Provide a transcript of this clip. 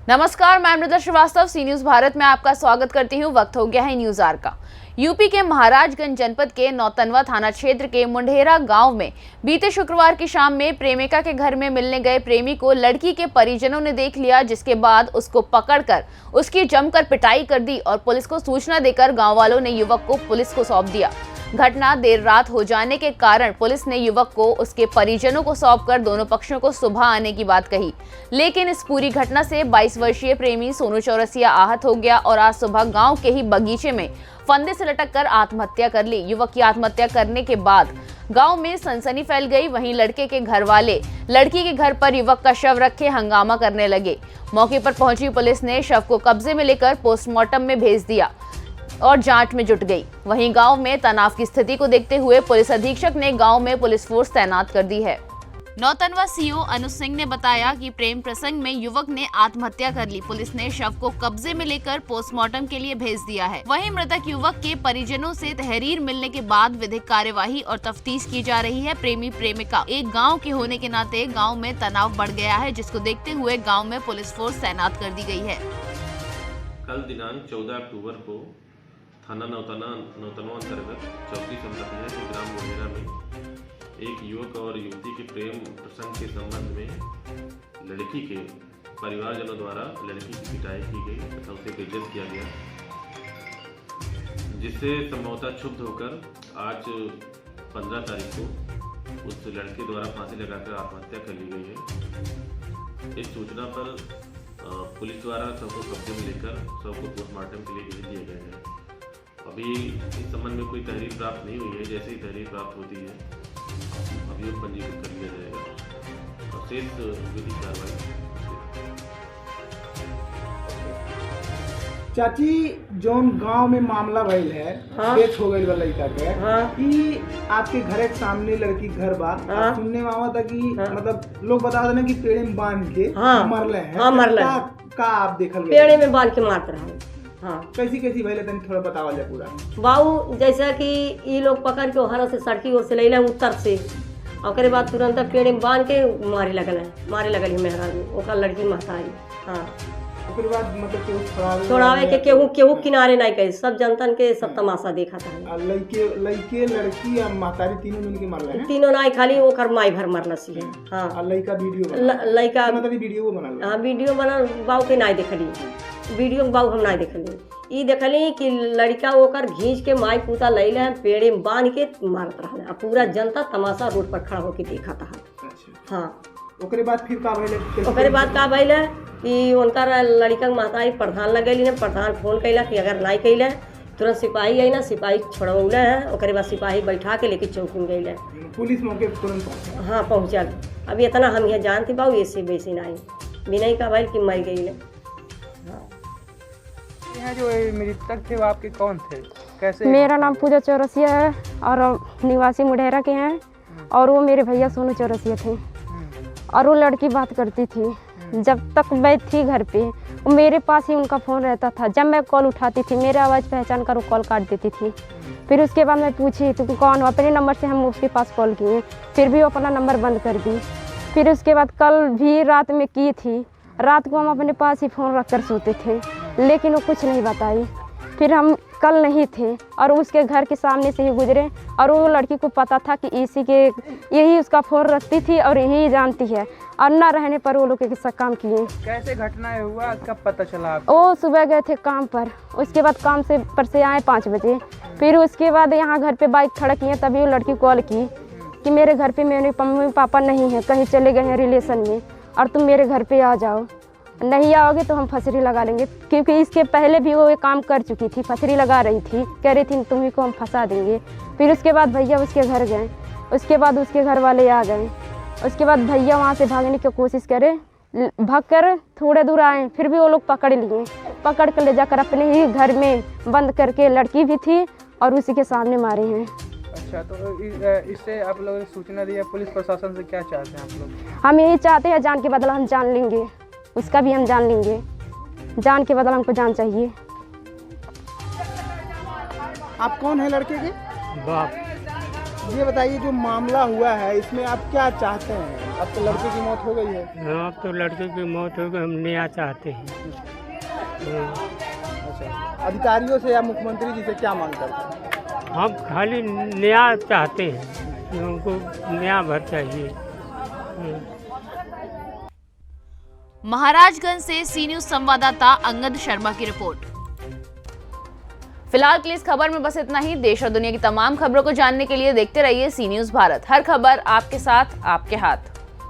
नमस्कार, मैं मृदा श्रीवास्तव सी न्यूज भारत में आपका स्वागत करती हूँ। वक्त हो गया है न्यूज आर का। यूपी के महाराजगंज जनपद के नौतनवा थाना क्षेत्र के मुंडेरा गांव में बीते शुक्रवार की शाम में प्रेमिका के घर में मिलने गए प्रेमी को लड़की के परिजनों ने देख लिया, जिसके बाद उसको पकड़कर उसकी जमकर पिटाई कर दी और पुलिस को सूचना देकर गांव वालों ने युवक को पुलिस को सौंप दिया। घटना देर रात हो जाने के कारण पुलिस ने युवक को उसके परिजनों को सौंपकर दोनों पक्षों को सुबह आने की बात कही, लेकिन इस पूरी घटना से 22 वर्षीय प्रेमी सोनू चौरसिया आहत हो गया और आज सुबह गांव के ही बगीचे में फंदे से लटक कर आत्महत्या कर ली। युवक की आत्महत्या करने के बाद गांव में सनसनी फैल गई। वहीं लड़के के घर वाले लड़की के घर पर युवक का शव रखे हंगामा करने लगे। मौके पर पहुंची पुलिस ने शव को कब्जे में लेकर पोस्टमार्टम में भेज दिया और जांच में जुट गई। वहीं गांव में तनाव की स्थिति को देखते हुए पुलिस अधीक्षक ने गांव में पुलिस फोर्स तैनात कर दी है। नौतनवा सीओ अनुज सिंह ने बताया कि प्रेम प्रसंग में युवक ने आत्महत्या कर ली। पुलिस ने शव को कब्जे में लेकर पोस्टमार्टम के लिए भेज दिया है। वहीं मृतक युवक के परिजनों से तहरीर मिलने के बाद विधिक कार्यवाही और तफ्तीश की जा रही है। प्रेमी प्रेमिका एक गाँव के होने के नाते गाँव में तनाव बढ़ गया है, जिसको देखते हुए गाँव में पुलिस फोर्स तैनात कर दी गई है। कल दिनांक 14 अक्टूबर को थाना नौतनवा अंतर्गत चौकी संपत्ति है कि ग्राम मुंडेरा में एक युवक और युवती के प्रेम प्रसंग के संबंध में लड़की के परिवारजनों द्वारा लड़की की पिटाई की गई तथा उसे बेइज्जत किया गया, जिससे संभवतः क्षुब्ध होकर आज 15 तारीख को उस लड़के द्वारा फांसी लगाकर आत्महत्या कर ली गई है। इस सूचना पर पुलिस द्वारा सबको कब्जे में लेकर सबको पोस्टमार्टम के लिए भेज दिए गए हैं। अभी इस संबंध में कोई तहरीर प्राप्त नहीं हुई है। जैसे ही तहरीर प्राप्त होती है अभियोग पंजीकृत कर लिया जाएगा और शेष विधिक कार्रवाई। चाची, जोन गांव में मामला भइल है, डेथ हो गई लड़का के, कि आपके घर के सामने लड़की घर बा, सुनने में आवा था कि मतलब लोग बता रहे कि पेड़ में बांध के मरले हैं। का आप देखल पेड़ में बांध के मारते रहे। हाँ, कैसी भइले तनी थोड़ा बतावा जाए पूरा। बाबू जैसा कि ये लोग पकड़ के हरा से सड़की ओर से ले उत्तर से, और बाद तुरंत पेड़ में बांध के मारे लगल है मेहरारू ओकर लड़की महतारी। हाँ, ओकर बाद मतलब छोड़ावे के केहू किनारे नहीं कहे, सब जनतन के सब तमाशा देखा था। लड़के लड़की या महतारी तीनों मिल के मरले हैं? तीनों नहीं, खाली ओकर माई भर मरलसी है। हाँ, लड़का वीडियो बनल। हाँ, वीडियो बनल बाबू के नहीं देखली, वीडियो बाबू हम नहीं देखली। ई देखली कि लड़का ओकर घींच के माई पूता लैले हैं, पेड़े में बांध के मारत रहा। पूरा जनता तमाशा रोड पर खड़ा होकर देखा था। हाँ, ओकरे बाद फिर का भइले? ओकरे बाद का भइले कि उनका लड़का के महतारी प्रधान लगेली ने, प्रधान फोन कैला कि अगर नहीं कैले तुरंत सिपाही आई ना, सिपाही छोड़ौले हैं। ओकरे बाद सिपाही बैठा के लेके चौकी में गई। पुलिस मौके पर तुरंत पहुंचा? हाँ, पहुँचल। अभी इतना हम यहाँ जानते बाबू, ऐसे वैसे नहीं बिना का भइल कि मर गई। यहाँ जो मृतक थे वो आपके कौन थे, कैसे? मेरा नाम पूजा चौरसिया है और निवासी मुंडेरा के हैं, और वो मेरे भैया सोनू चौरसिया थे। और वो लड़की बात करती थी, जब तक मैं थी घर पे वो मेरे पास ही उनका फ़ोन रहता था। जब मैं कॉल उठाती थी मेरा आवाज़ पहचान कर वो कॉल काट देती थी। फिर उसके बाद मैं पूछी तुम कौन हो, अपने नंबर से हम उसके पास कॉल किए, फिर भी वो अपना नंबर बंद कर दी। फिर उसके बाद कल भी रात में की थी, रात को हम अपने पास ही फ़ोन रख कर सोते थे, लेकिन वो कुछ नहीं बताई। फिर हम कल नहीं थे और उसके घर के सामने से ही गुजरे, और वो लड़की को पता था कि यही उसका फ़ोन रखती थी और यही जानती है, और न रहने पर वो लोग के काम किए। कैसे घटना हुआ, कब पता चला आपको? वो सुबह गए थे काम पर, उसके बाद काम से पर से आए 5 बजे। फिर उसके बाद यहाँ घर पे बाइक खड़ा किए, तभी वो लड़की कॉल की कि मेरे घर पे मेरे मम्मी पापा नहीं है, कहीं चले गए हैं रिलेशन में, और तुम मेरे घर पे आ जाओ, नहीं आओगे तो हम फसरी लगा लेंगे। क्योंकि इसके पहले भी वो एक काम कर चुकी थी, फसरी लगा रही थी, कह रही थी तुम्ही को हम फंसा देंगे। फिर उसके बाद भैया उसके घर गए, उसके बाद उसके घर वाले आ गए। उसके बाद भैया वहाँ से भागने की कोशिश करे, भाग कर थोड़े दूर आए, फिर भी वो लोग पकड़ लिए, पकड़ कर ले जाकर अपने ही घर में बंद करके, लड़की भी थी और उसी के सामने मारे हैं। अच्छा, तो इससे आप लोगों ने सूचना दी है, पुलिस प्रशासन से क्या चाहते हैं आप लोग? हम यही चाहते हैं, जान के बदला हम जान लेंगे, उसका भी हम जान लेंगे, जान के बदला हमको जान चाहिए। आप कौन है लड़के के? बाप। ये बताइए जो मामला हुआ है इसमें आप क्या चाहते हैं? अब तो लड़के की मौत हो गई है। हाँ, अब तो लड़के की मौत हो गई, हम न्याय चाहते हैं। अच्छा, अधिकारियों से या मुख्यमंत्री जी से क्या मांग करते हैं? हम खाली न्याय चाहते हैं कि हमको न्याय भर चाहिए। महाराजगंज से सी न्यूज संवाददाता अंगद शर्मा की रिपोर्ट। फिलहाल के लिए इस खबर में बस इतना ही। देश और दुनिया की तमाम खबरों को जानने के लिए देखते रहिए सी न्यूज भारत। हर खबर आपके साथ, आपके हाथ।